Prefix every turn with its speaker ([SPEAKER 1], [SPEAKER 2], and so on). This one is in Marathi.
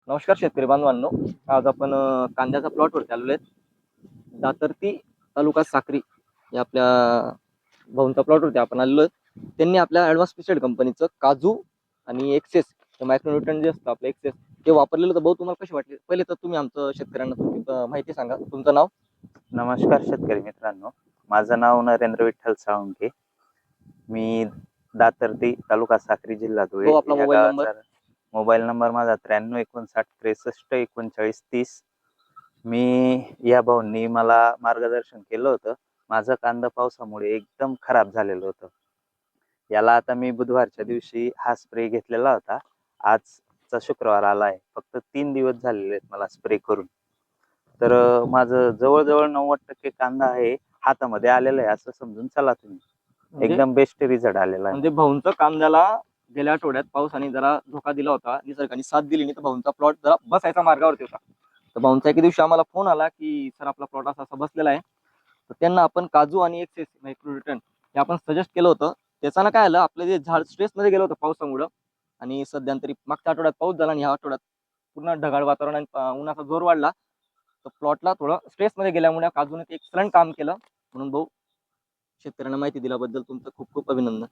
[SPEAKER 1] नमस्कार शेतकरी बांधवांनो. आज आपण कांद्याचा प्लॉटवरती आलेलो आहेत. दातर्ती तालुका साक्री या आपल्या भाऊंचा प्लॉटवरती आपण आलेलो आहेत. त्यांनी आपल्या ॲडव्हान्स पेस्टिसाइड कंपनीचं काजू आणि एक्सेस मायक्रोन्यूट्रन जे असतं आपलं एक्सेस ते वापरलेलं. तर भाऊ तुम्हाला कसे वाटले? पहिले तर तुम्ही आमचं शेतकऱ्यांना तुमची माहिती सांगा. तुमचं नाव?
[SPEAKER 2] नमस्कार शेतकरी मित्रांनो, माझं नाव नरेंद्र विठ्ठल साळुंके. मी दातर्ती तालुका साक्री जिल्हा धुळे
[SPEAKER 1] हो, आपला
[SPEAKER 2] या
[SPEAKER 1] मोबाईल नंबर?
[SPEAKER 2] गावाचा. मोबाईल नंबर माझा 93 59 63 39 39. मी या भाऊंनी मला मार्गदर्शन केलं होतं. माझं कांदा पावसामुळे एकदम खराब झालेलं होतं. याला आता मी बुधवारच्या दिवशी हा स्प्रे घेतलेला होता. आजचा शुक्रवार आलाय, फक्त 3 दिवस झालेले आहेत मला स्प्रे करून. तर माझं जवळजवळ 90% कांदा आहे हातामध्ये आलेला आहे असं समजून चला तुम्ही. एकदम बेस्ट रिझल्ट आलेला आहे.
[SPEAKER 1] म्हणजे भाऊंचा कांद्याला गेल्या आठवड्यात पावसाने जरा धोका दिला होता, निसर्गाने साथ दिली नाही, तर भाऊंचा प्लॉट जरा बसायचा मार्गावरती होता. तर भाऊंचा एके दिवशी आम्हाला फोन आला की सर आपला प्लॉट असा बसलेला आहे. तर त्यांना आपण काजू आणि एक्सेस मायक्रोन्यूट्रन हे आपण सजेस्ट केलं होतं. त्याच्यानं काय आलं, आपलं जे झाड स्ट्रेसमध्ये गेलं होतं पावसामुळं, आणि सध्यांतरी मागच्या आठवड्यात पाऊस झाला आणि ह्या आठवड्यात पूर्ण ढगाळ वातावरण आणि उन्हाचा जोर वाढला. तर प्लॉटला थोडं स्ट्रेसमध्ये गेल्यामुळे काजूने ते एक्सलंट काम केलं. म्हणून भाऊ, शेतकऱ्यांना माहिती दिल्याबद्दल तुमचं खूप खूप अभिनंदन.